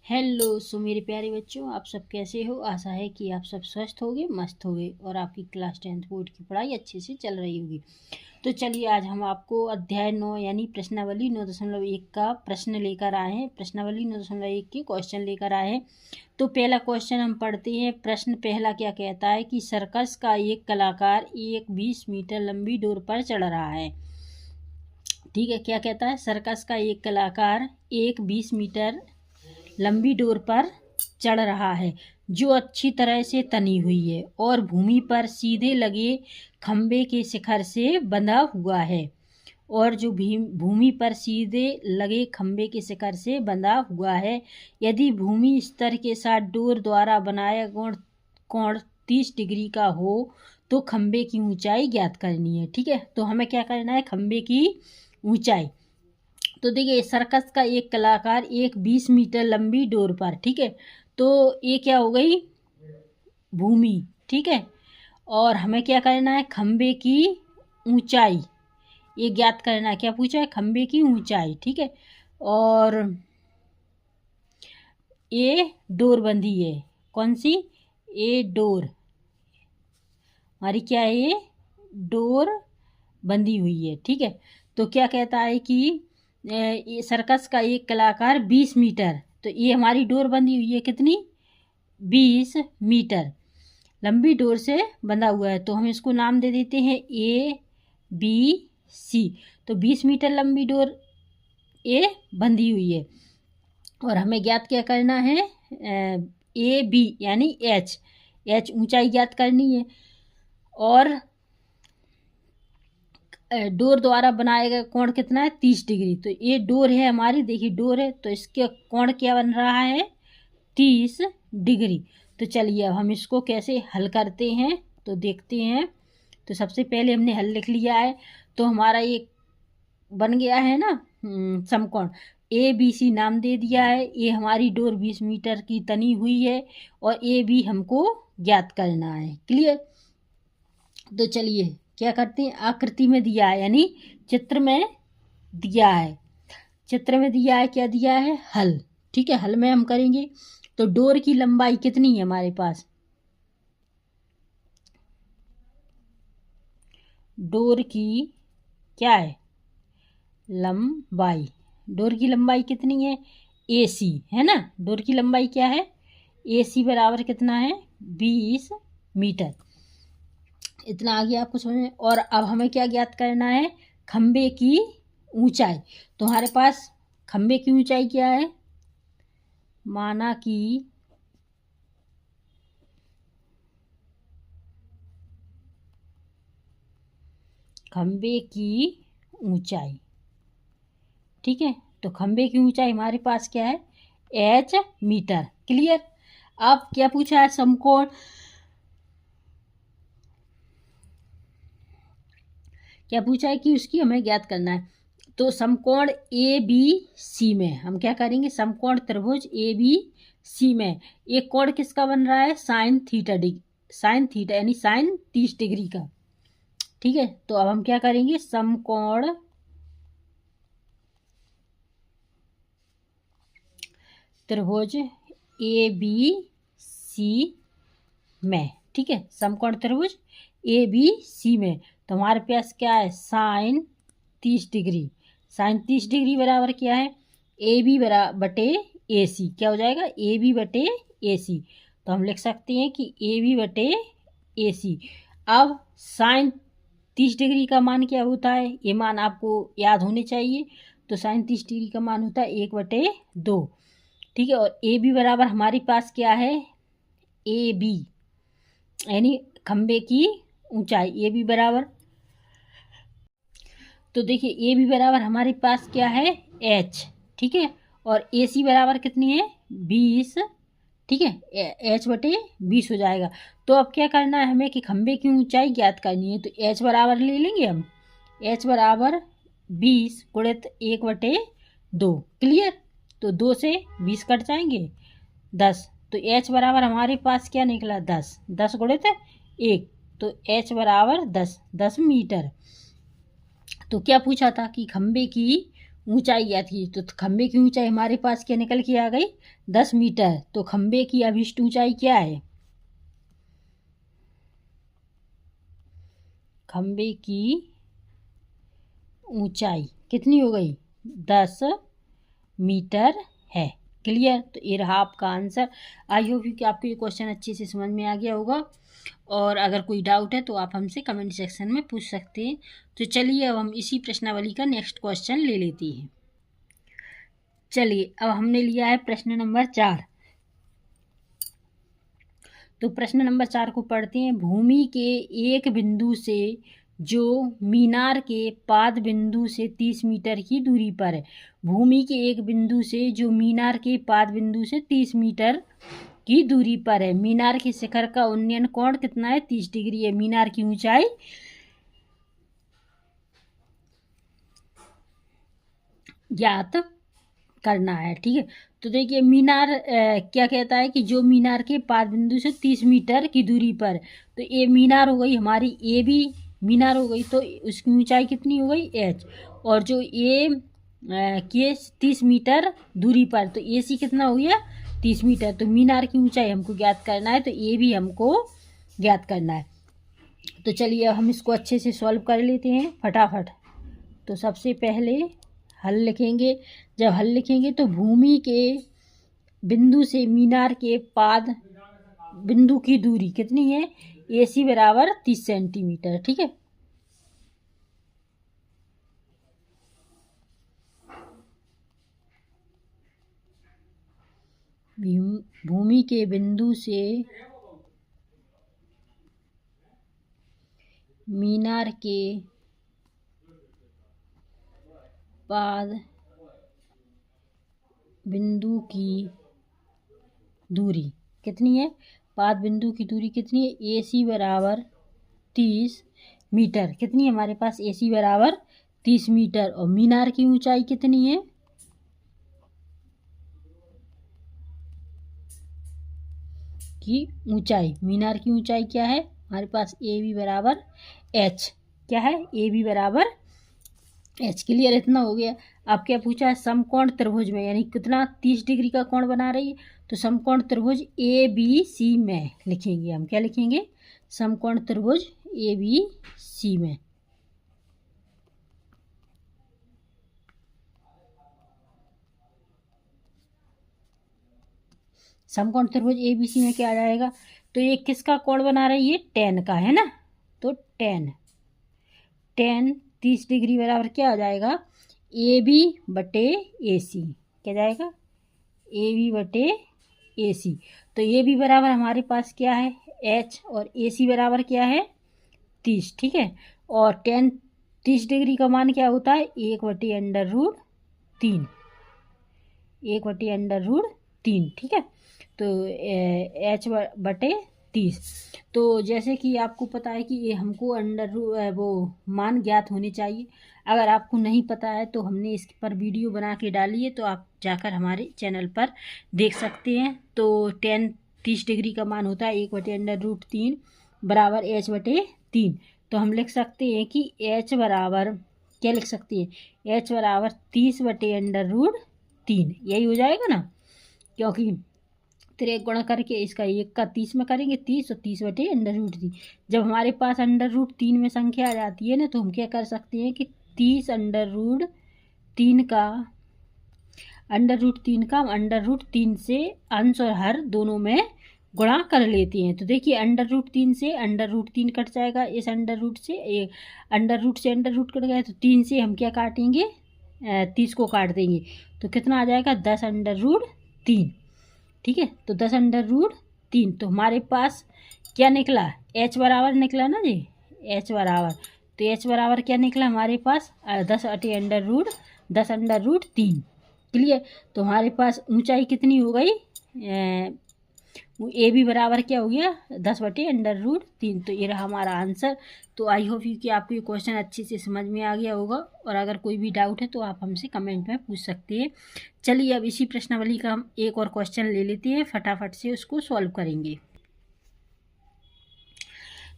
Hello मेरे प्यारे बच्चों, आप सब कैसे हो। आशा है कि आप सब स्वस्थ होगे, मस्त होगे और आपकी क्लास 10th बोर्ड की पढ़ाई अच्छे से चल रही होगी। तो चलिए आज हम आपको अध्याय 9 यानी प्रश्नावली 9.1 का प्रश्न लेकर आए हैं। प्रश्नावली 9.1 के क्वेश्चन लेकर आए हैं। तो पहला क्वेश्चन हम पढ़ते हैं। प्रश्न पहला क्या कहता है कि सर्कस का एक कलाकार एक 20 मीटर लंबी डोर पर चढ़ रहा है। ठीक है, क्या कहता है, सर्कस का एक कलाकार एक 20 मीटर लंबी डोर पर चढ़ रहा है जो अच्छी तरह से तनी हुई है और भूमि पर सीधे लगे खंबे के शिखर से बंधा हुआ है और जो भूमि पर सीधे लगे खंबे के शिखर से बंधा हुआ है। यदि भूमि स्तर के साथ डोर द्वारा बनाया कोण 30 डिग्री का हो तो खंबे की ऊंचाई ज्ञात करनी है। ठीक है, तो हमें क्या करना है, खंबे की ऊंचाई। तो देखिए, सर्कस का एक कलाकार एक 20 मीटर लंबी डोर पर, ठीक है, तो ये क्या हो गई, भूमि। ठीक है, और हमें क्या करना है, खंबे की ऊंचाई ये ज्ञात करना है। क्या पूछा है, खंबे की ऊंचाई। ठीक है, और ये डोर बंधी है, कौन सी, ये डोर हमारी क्या है, ये डोर बंधी हुई है। ठीक है, तो क्या कहता है कि ये सर्कस का एक कलाकार 20 मीटर, तो ये हमारी डोर बंधी हुई है कितनी, 20 मीटर लंबी डोर से बंधा हुआ है। तो हम इसको नाम दे देते हैं ABC। तो 20 मीटर लंबी डोर ए बंधी हुई है और हमें ज्ञात क्या करना है, AB यानी H ऊंचाई ज्ञात करनी है। और डोर द्वारा बनाया गया कोण कितना है, 30 डिग्री। तो ये डोर है हमारी, देखिए डोर है, तो इसके कोण क्या बन रहा है, 30 डिग्री। तो चलिए अब हम इसको कैसे हल करते हैं तो देखते हैं। तो सबसे पहले हमने हल लिख लिया है, तो हमारा ये बन गया है ना समकोण। ABC नाम दे दिया है, ये हमारी डोर 20 मीटर की तनी हुई है और AB हमको ज्ञात करना है। क्लियर। तो चलिए क्या करते हैं, आकृति में दिया है यानी चित्र में दिया है, चित्र में दिया है, क्या दिया है, हल। ठीक है, हल में हम करेंगे। तो डोर की लंबाई कितनी है हमारे पास, डोर की क्या है, लंबाई, डोर की लंबाई कितनी है, AC है ना, डोर की लंबाई क्या है, AC बराबर कितना है, 20 मीटर। इतना आ गया आपको समझ में। और अब हमें क्या ज्ञात करना है, खंबे की ऊंचाई। तो हमारे पास खंबे की ऊंचाई क्या है, माना कि खंबे की ऊंचाई। ठीक है, तो खंबे की ऊंचाई हमारे पास क्या है, H मीटर। क्लियर। अब क्या पूछा है, समकोण, क्या पूछा है कि उसकी हमें ज्ञात करना है। तो समकोण ABC में हम क्या करेंगे, समकोण त्रिभुज ABC में एक कोण किसका बन रहा है, साइन थीटा यानी साइन 30 डिग्री का। ठीक है, तो अब हम क्या करेंगे, समकोण त्रिभुज ABC में, ठीक है, समकोण त्रिभुज ABC में। तो हमारे पास क्या है, साइन 30 डिग्री। साइन 30 डिग्री बराबर क्या है, AB बटे AC। क्या हो जाएगा, AB बटे AC। तो हम लिख सकते हैं कि AB बटे AC। अब साइन 30 डिग्री का मान क्या होता है, ये मान आपको याद होने चाहिए। तो साइन 30 डिग्री का मान होता है 1/2। ठीक है, और AB बराबर हमारे पास क्या है, AB यानी खंबे की ऊंचाई। AB बराबर, तो देखिए AB बराबर हमारे पास क्या है, H। ठीक है, और AC बराबर कितनी है, 20। ठीक है, H बटे 20 हो जाएगा। तो अब क्या करना है हमें कि खंबे की ऊंचाई ज्ञात करनी है। तो H बराबर ले लेंगे हम, H बराबर 20 गुणित 1/2। क्लियर। तो 2 से 20 कट जाएंगे, 10। तो H बराबर हमारे पास क्या निकला, 10। 10 गुणित 1, तो H बराबर 10 मीटर। तो क्या पूछा था कि खंबे की ऊंचाई ज्ञात की। तो खंबे की ऊंचाई हमारे पास क्या निकल के आ गई, 10 मीटर। तो खंबे की अभिष्ट ऊंचाई क्या है, खंबे की ऊंचाई कितनी हो गई, 10 मीटर है। क्लियर। तो ये रहा आपका आंसर। आई होप कि आपको ये क्वेश्चन अच्छे से समझ में आ गया होगा, और अगर कोई डाउट है तो आप हमसे कमेंट सेक्शन में पूछ सकते हैं। तो चलिए अब हम इसी प्रश्नावली का नेक्स्ट क्वेश्चन ले लेते हैं। चलिए अब हमने लिया है प्रश्न नंबर 4। तो प्रश्न नंबर 4 को पढ़ते हैं। भूमि के एक बिंदु से जो मीनार के पाद बिंदु से 30 मीटर की दूरी पर है। भूमि के एक बिंदु से जो मीनार के पाद बिंदु से 30 मीटर की दूरी पर है। मीनार के शिखर का उन्नयन कोण कितना है, 30 डिग्री है। मीनार की ऊंचाई ज्ञात करना है। ठीक है। तो देखिए मीनार क्या कहता है कि जो मीनार के पाद बिंदु से 30 मीटर की दूरी पर, तो ये मीनार हो गई हमारी, ए भी मीनार हो गई, तो उसकी ऊंचाई कितनी हो गई, एच। और जो ए के 30 मीटर दूरी पर, तो ए सी कितना हो गया, 30 मीटर। तो मीनार की ऊंचाई हमको ज्ञात करना है, तो ए भी हमको ज्ञात करना है। तो चलिए हम इसको अच्छे से सॉल्व कर लेते हैं फटाफट। तो सबसे पहले हल लिखेंगे। जब हल लिखेंगे तो भूमि के बिंदु से मीनार के पाद बिंदु की दूरी कितनी है, ए सी बराबर 30 सेंटीमीटर। ठीक है। भूमि के बिंदु से मीनार के पाद बिंदु की दूरी कितनी है, पाद बिंदु की दूरी कितनी है, ए सी बराबर 30 मीटर। कितनी है हमारे पास, ए सी बराबर 30 मीटर। और मीनार की ऊंचाई कितनी है, की ऊंचाई, मीनार की ऊंचाई क्या है हमारे पास, ए बी बराबर एच। क्या है, ए बी बराबर एच। क्लियर। इतना हो गया। अब क्या पूछा है, समकोण त्रिभुज में, यानी कितना, 30 डिग्री का कोण बना रही है। तो समकोण त्रिभुज ए बी सी में लिखेंगे हम, क्या लिखेंगे, समकोण त्रिभुज ए बी सी में। समकोण त्रिभुज ए बी सी में क्या आ जाएगा, तो ये किसका कोण बना रही है, टेन का है ना। तो टेन 30 डिग्री बराबर क्या हो जाएगा, ए बी बटे ए सी। क्या जाएगा, ए बी बटे ए सी। तो ए बी बराबर हमारे पास क्या है, एच, और ए सी बराबर क्या है, 30। ठीक है। और 30 डिग्री का मान क्या होता है, 1/√3, 1/√3। ठीक है। तो एच बटे 30। तो जैसे कि आपको पता है कि ये हमको वो मान ज्ञात होने चाहिए। अगर आपको नहीं पता है तो हमने इस पर वीडियो बना के डाली है, तो आप जाकर हमारे चैनल पर देख सकते हैं। तो 30 डिग्री का मान होता है 1/√3 बराबर एच बटे 3। तो हम लिख सकते हैं कि एच बराबर, क्या लिख सकते हैं, एच बराबर 30/√3। यही हो जाएगा ना, क्योंकि 3 गुणा करके इसका 1 का 30 में करेंगे, 30 और 30/√3। जब हमारे पास √3 में संख्या आ जाती है ना, तो हम क्या कर सकते हैं कि 30/√3 का √3 से अंश और हर दोनों में गुणा कर लेते हैं। तो देखिए √3 से √3 कट जाएगा, इस √रूट से √रूट कट गया, तो 3 से हम क्या काटेंगे, 30 को काट देंगे। तो कितना आ जाएगा, 10√3। ठीक है। तो 10√3। तो हमारे पास क्या निकला, एच बराबर निकला ना जी, एच बराबर, तो एच बराबर क्या निकला हमारे पास, 10/√3। क्लियर। तो हमारे पास ऊंचाई कितनी हो गई, ए बी बराबर क्या हो गया, 10/√3। तो ये रहा हमारा आंसर। तो आई होप यू कि आपको ये क्वेश्चन अच्छे से समझ में आ गया होगा, और अगर कोई भी डाउट है तो आप हमसे कमेंट में पूछ सकते हैं। चलिए अब इसी प्रश्नावली का हम एक और क्वेश्चन ले लेते हैं, फटाफट से उसको सॉल्व करेंगे।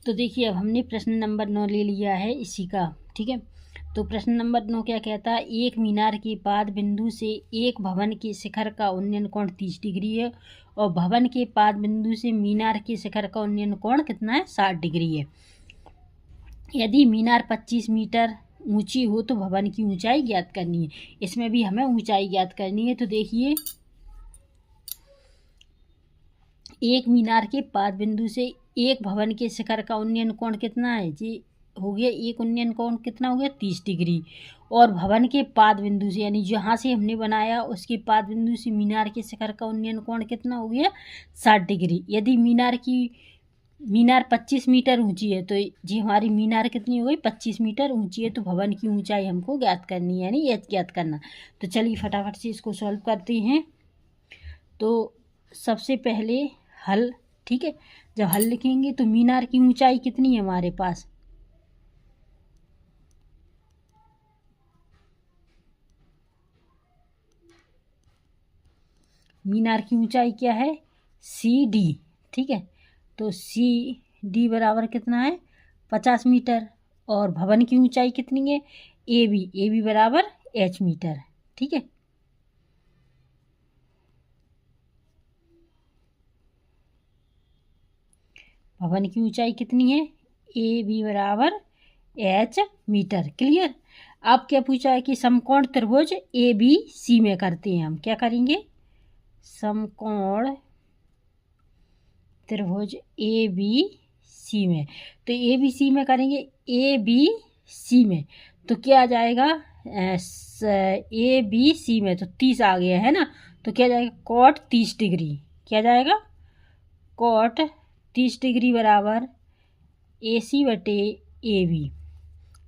तो देखिए अब हमने प्रश्न नंबर 9 ले लिया है इसी का। ठीक है। तो प्रश्न नंबर 9 क्या कहता है, एक मीनार के पाद बिंदु से एक भवन के शिखर का उन्नयन कोण 30 डिग्री है और भवन के पाद बिंदु से मीनार के शिखर का उन्नयन कोण कितना है, 60 डिग्री है। यदि मीनार 25 मीटर ऊंची हो तो भवन की ऊंचाई ज्ञात करनी है। इसमें भी हमें ऊंचाई ज्ञात करनी है। तो देखिए, एक मीनार के पाद बिंदु से एक भवन के शिखर का उन्नयन कोण कितना है जी, हो गया एक उन्नयन कोण कितना हो गया, 30 डिग्री। और भवन के पाद बिंदु से यानी जहाँ से हमने बनाया उसके पाद बिंदु से मीनार के शिखर का उन्नयन कोण कितना हो गया, 60 डिग्री। यदि मीनार 25 मीटर ऊंची है तो जी हमारी मीनार कितनी हो गई, 25 मीटर ऊंची है। तो भवन की ऊंचाई हमको ज्ञात करनी है, यानी एच ज्ञात करना। तो चलिए फटाफट से इसको सॉल्व करते हैं। तो सबसे पहले हल, ठीक है, जब हल लिखेंगे तो मीनार की ऊंचाई कितनी है हमारे पास, मीनार की ऊंचाई क्या है, CD, ठीक है। तो CD बराबर कितना है, 50 मीटर। और भवन की ऊंचाई कितनी है, AB बराबर H मीटर, ठीक है। भवन की ऊंचाई कितनी है, AB बराबर H मीटर। क्लियर। अब क्या पूछा है कि समकोण त्रिभुज ABC में करते हैं हम, क्या करेंगे, समकोण त्रिभुज ABC में। तो ABC में करेंगे, ABC में तो क्या आ जाएगा, ABC में तो 30 आ गया है ना। तो क्या जाएगा, कॉट 30 डिग्री, क्या जाएगा, कॉट 30 डिग्री बराबर AC बटे AB।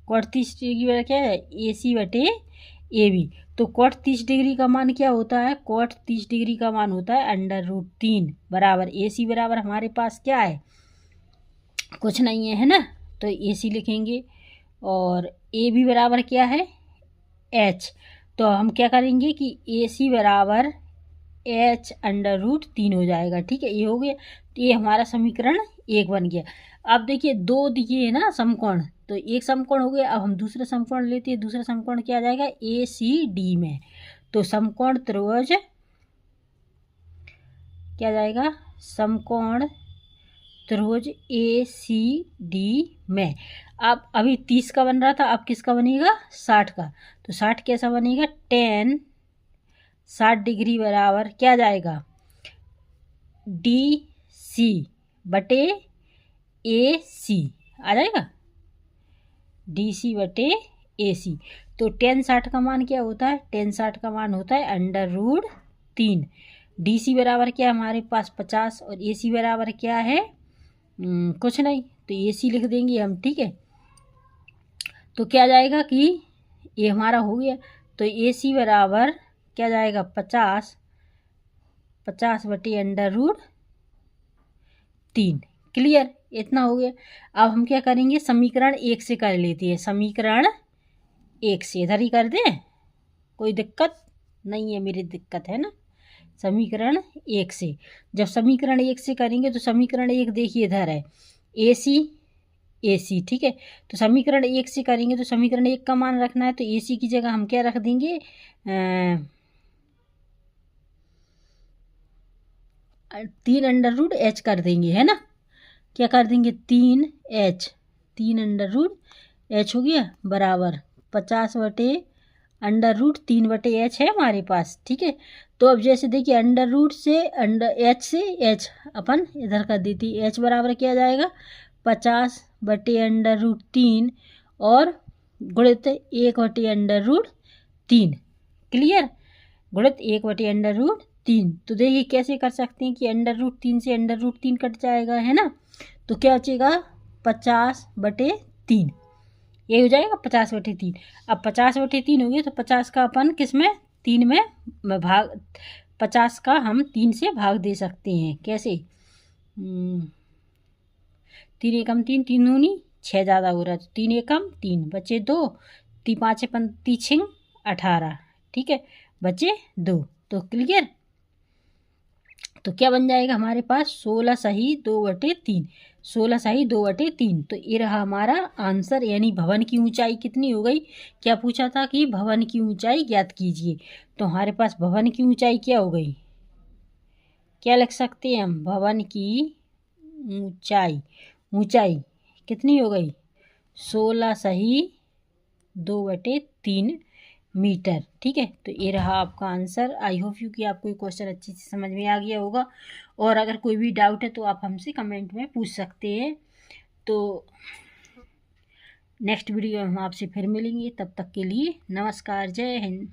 कॉट 30 डिग्री बराबर क्या है, AC बटे AB। तो कॉट 30 डिग्री का मान क्या होता है, कॉट 30 डिग्री का मान होता है √3 बराबर AC बराबर हमारे पास क्या है, कुछ नहीं है, है ना। तो AC लिखेंगे और AB बराबर क्या है, H। तो हम क्या करेंगे कि AC बराबर H √3 हो जाएगा, ठीक है, ये हो गया। तो ये हमारा समीकरण 1 बन गया। अब देखिए 2 दिए है ना समकोण, तो एक समकोण हो गया। अब हम दूसरा समकोण लेते हैं। दूसरा समकोण क्या आ जाएगा, ACD में। तो समकोण त्रिभुज क्या जाएगा, समकोण त्रिभुज ACD में। अब अभी 30 का बन रहा था, अब किसका बनेगा, 60 का। तो 60 कैसा बनेगा, 60 डिग्री बराबर क्या जाएगा, DC बटे AC आ जाएगा, DC बटे AC। तो 60 का मान क्या होता है, 60 का मान होता है √3। DC बराबर क्या है हमारे पास 50 और AC बराबर क्या है, कुछ नहीं, तो AC लिख देंगे हम, ठीक है। तो क्या जाएगा कि ये हमारा हो गया। तो AC बराबर क्या जाएगा, 50 बटे √3। क्लियर, इतना हो गया। अब हम क्या करेंगे, समीकरण 1 से कर लेते हैं। समीकरण 1 से इधर ही कर दें, कोई दिक्कत नहीं है, मेरी दिक्कत है ना। समीकरण 1 से, जब समीकरण 1 से करेंगे तो समीकरण 1 देखिए इधर है, AC, ठीक है। तो समीकरण 1 से करेंगे तो समीकरण 1 का मान रखना है। तो AC की जगह हम क्या रख देंगे, 3 √H कर देंगे, है ना। क्या कर देंगे, 3H हो गया बराबर 50 बटे √3 बटे H है हमारे पास, ठीक है। तो अब जैसे देखिए √H से H अपन इधर कर देती, H बराबर क्या जाएगा, 50 बटे √3 और गुणित 1 बटे √3। क्लियर, गुणित 1 बटे √3। तो देखिए कैसे कर सकते हैं कि √3 से √3 कट जाएगा, है ना। तो क्या बचेगा, 50 बटे 3, ये हो जाएगा 50 बटे 3। अब 50 बटे 3 हो गया तो 50 का अपन किस में, 3 में भाग, 50 का हम 3 से भाग दे सकते हैं। कैसे, 3 एकम 3, 3 दूनी 6 ज़्यादा हो रहा है, तो 3 एकम 3 बचे 2, 3 5 5 18, ठीक है, बचे 2। तो क्लियर। तो क्या बन जाएगा हमारे पास 16 सही 2/3। 16 सही 2/3। तो ये रहा हमारा आंसर, यानी भवन की ऊंचाई कितनी हो गई। क्या पूछा था कि भवन की ऊंचाई ज्ञात कीजिए, तो हमारे पास भवन की ऊंचाई क्या हो गई, क्या लिख सकते हैं हम, भवन की ऊंचाई, ऊंचाई कितनी हो गई 16 सही 2/3 मीटर। ठीक है, तो ये रहा आपका आंसर। आई होप यू कि आपको ये क्वेश्चन अच्छी से समझ में आ गया होगा, और अगर कोई भी डाउट है तो आप हमसे कमेंट में पूछ सकते हैं। तो नेक्स्ट वीडियो में हम आपसे फिर मिलेंगे, तब तक के लिए नमस्कार, जय हिंद।